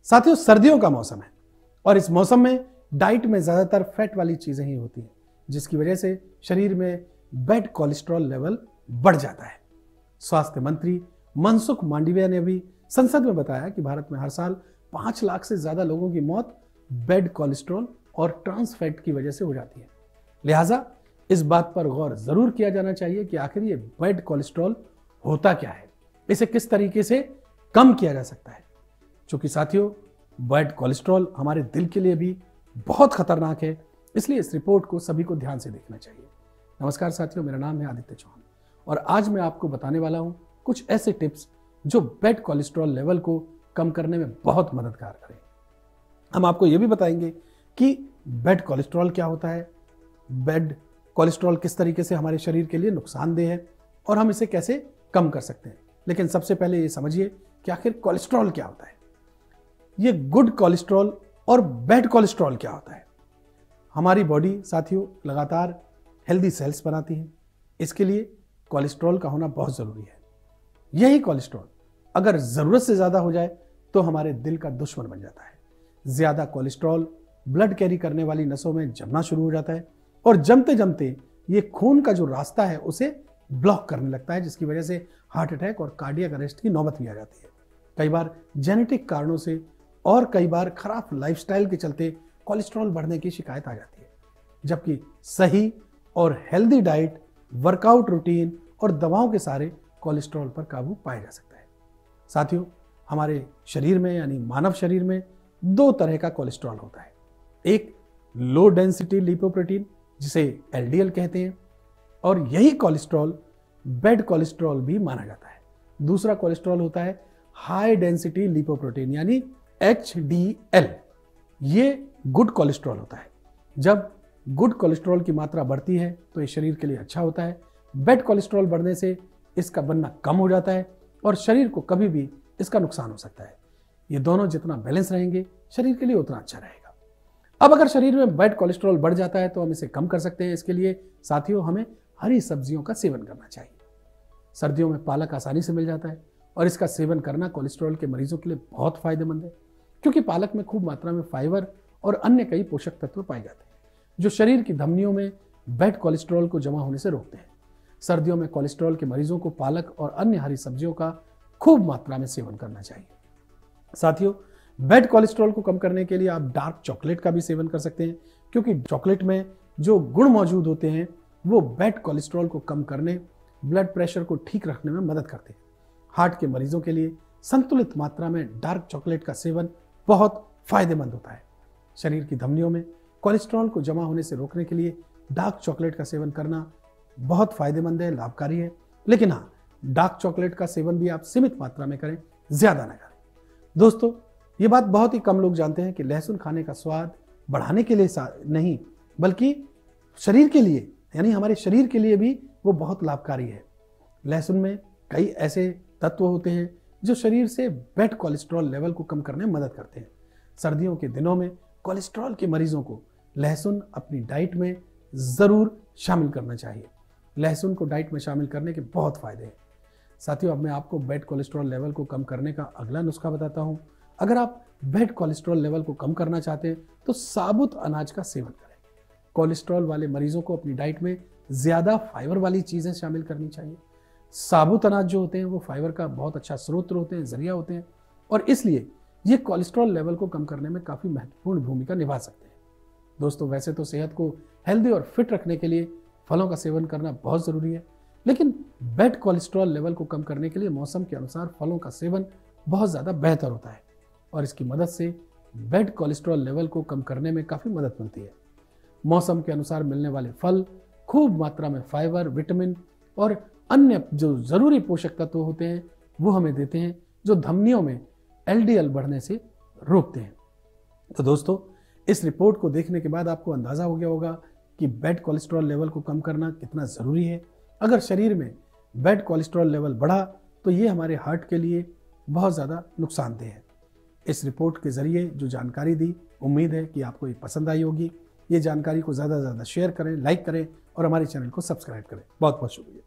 साथियों, सर्दियों का मौसम है और इस मौसम में डाइट में ज़्यादातर फैट वाली चीज़ें ही होती हैं, जिसकी वजह से शरीर में बैड कोलेस्ट्रॉल लेवल बढ़ जाता है। स्वास्थ्य मंत्री मनसुख मांडविया ने भी संसद में बताया कि भारत में हर साल 5 लाख से ज़्यादा लोगों की मौत बैड कोलेस्ट्रॉल और ट्रांस फैट की वजह से हो जाती है। लिहाजा इस बात पर गौर जरूर किया जाना चाहिए कि आखिर ये बैड कोलेस्ट्रॉल होता क्या है, इसे किस तरीके से कम किया जा सकता है। क्योंकि साथियों, बैड कोलेस्ट्रॉल हमारे दिल के लिए भी बहुत खतरनाक है, इसलिए इस रिपोर्ट को सभी को ध्यान से देखना चाहिए। नमस्कार साथियों, मेरा नाम है आदित्य चौहान और आज मैं आपको बताने वाला हूं कुछ ऐसे टिप्स जो बैड कोलेस्ट्रॉल लेवल को कम करने में बहुत मददगार करें। हम आपको यह भी बताएंगे कि बैड कोलेस्ट्रॉल क्या होता है, बैड कोलेस्ट्रॉल किस तरीके से हमारे शरीर के लिए नुकसानदेह है और हम इसे कैसे कम कर सकते हैं। लेकिन सबसे पहले ये समझिए कि आखिर कोलेस्ट्रॉल क्या होता है, ये गुड कोलेस्ट्रॉल और बैड कोलेस्ट्रॉल क्या होता है। हमारी बॉडी साथियों लगातार हेल्दी सेल्स बनाती है, इसके लिए कोलेस्ट्रॉल का होना बहुत जरूरी है। यही कोलेस्ट्रॉल अगर जरूरत से ज्यादा हो जाए तो हमारे दिल का दुश्मन बन जाता है। ज्यादा कोलेस्ट्रॉल ब्लड कैरी करने वाली नसों में जमना शुरू हो जाता है और जमते जमते ये खून का जो रास्ता है उसे ब्लॉक करने लगता है, जिसकी वजह से हार्ट अटैक और कार्डियक अरेस्ट की नौबत भी आ जाती है। कई बार जेनेटिक कारणों से और कई बार खराब लाइफस्टाइल के चलते कोलेस्ट्रॉल बढ़ने की शिकायत आ जाती है, जबकि सही और हेल्दी डाइट, वर्कआउट रूटीन और दवाओं के सहारे कोलेस्ट्रॉल पर काबू पाया जा सकता है। साथियों, हमारे शरीर में यानी मानव शरीर में 2 तरह का कोलेस्ट्रॉल होता है। एक लो डेंसिटी लिपोप्रोटीन जिसे एलडीएल कहते हैं और यही कोलेस्ट्रॉल बैड कोलेस्ट्रॉल भी माना जाता है। दूसरा कोलेस्ट्रॉल होता है हाई डेंसिटी लिपोप्रोटीन यानी एचडीएल। ये गुड कोलेस्ट्रॉल होता है। जब गुड कोलेस्ट्रॉल की मात्रा बढ़ती है तो ये शरीर के लिए अच्छा होता है। बैड कोलेस्ट्रॉल बढ़ने से इसका बनना कम हो जाता है और शरीर को कभी भी इसका नुकसान हो सकता है। ये दोनों जितना बैलेंस रहेंगे शरीर के लिए उतना अच्छा रहेगा। अब अगर शरीर में बैड कोलेस्ट्रॉल बढ़ जाता है तो हम इसे कम कर सकते हैं। इसके लिए साथियों हमें हरी सब्जियों का सेवन करना चाहिए। सर्दियों में पालक आसानी से मिल जाता है और इसका सेवन करना कोलेस्ट्रॉल के मरीजों के लिए बहुत फायदेमंद है, क्योंकि पालक में खूब मात्रा में फाइबर और अन्य कई पोषक तत्व पाए जाते हैं जो शरीर की धमनियों में बैड कोलेस्ट्रॉल को जमा होने से रोकते हैं। सर्दियों में कोलेस्ट्रॉल के मरीजों को पालक और अन्य हरी सब्जियों का खूब मात्रा में सेवन करना चाहिए। साथियों, बैड कोलेस्ट्रॉल को कम करने के लिए आप डार्क चॉकलेट का भी सेवन कर सकते हैं, क्योंकि चॉकलेट में जो गुण मौजूद होते हैं वो बैड कोलेस्ट्रॉल को कम करने, ब्लड प्रेशर को ठीक रखने में मदद करते हैं। हार्ट के मरीजों के लिए संतुलित मात्रा में डार्क चॉकलेट का सेवन बहुत फायदेमंद होता है। शरीर की धमनियों में कोलेस्ट्रॉल को जमा होने से रोकने के लिए डार्क चॉकलेट का सेवन करना बहुत फायदेमंद है, लाभकारी है। लेकिन हाँ, डार्क चॉकलेट का सेवन भी आप सीमित मात्रा में करें, ज्यादा ना करें। दोस्तों, ये बात बहुत ही कम लोग जानते हैं कि लहसुन खाने का स्वाद बढ़ाने के लिए नहीं, बल्कि शरीर के लिए यानी हमारे शरीर के लिए भी वो बहुत लाभकारी है। लहसुन में कई ऐसे तत्व होते हैं जो शरीर से बैड कोलेस्ट्रॉल लेवल को कम करने में मदद करते हैं। सर्दियों के दिनों में कोलेस्ट्रॉल के मरीजों को लहसुन अपनी डाइट में जरूर शामिल करना चाहिए। लहसुन को डाइट में शामिल करने के बहुत फायदे हैं। साथियों, अब मैं आपको बैड कोलेस्ट्रॉल लेवल को कम करने का अगला नुस्खा बताता हूं। अगर आप बैड कोलेस्ट्रॉल लेवल को कम करना चाहते हैं तो साबुत अनाज का सेवन करें। कोलेस्ट्रॉल वाले मरीजों को अपनी डाइट में ज्यादा फाइबर वाली चीजें शामिल करनी चाहिए। साबुत अनाज जो होते हैं वो फाइबर का बहुत अच्छा स्रोत होते हैं, जरिया होते हैं और इसलिए ये कोलेस्ट्रॉल लेवल को कम करने में काफी महत्वपूर्ण भूमिका निभा सकते हैं। दोस्तों, वैसे तो सेहत को हेल्दी और फिट रखने के लिए फलों का सेवन करना बहुत जरूरी है, लेकिन बैड कोलेस्ट्रॉल लेवल को कम करने के लिए मौसम के अनुसार फलों का सेवन बहुत ज्यादा बेहतर होता है और इसकी मदद से बैड कोलेस्ट्रॉल लेवल को कम करने में काफी मदद मिलती है। मौसम के अनुसार मिलने वाले फल खूब मात्रा में फाइबर, विटामिन और अन्य जो जरूरी पोषक तत्व होते हैं वो हमें देते हैं, जो धमनियों में एलडीएल बढ़ने से रोकते हैं। तो दोस्तों, इस रिपोर्ट को देखने के बाद आपको अंदाजा हो गया होगा कि बैड कोलेस्ट्रॉल लेवल को कम करना कितना जरूरी है। अगर शरीर में बैड कोलेस्ट्रॉल लेवल बढ़ा तो ये हमारे हार्ट के लिए बहुत ज़्यादा नुकसानदेह है। इस रिपोर्ट के जरिए जो जानकारी दी, उम्मीद है कि आपको ये पसंद आई होगी। ये जानकारी को ज़्यादा से ज़्यादा शेयर करें, लाइक करें और हमारे चैनल को सब्सक्राइब करें। बहुत बहुत शुक्रिया।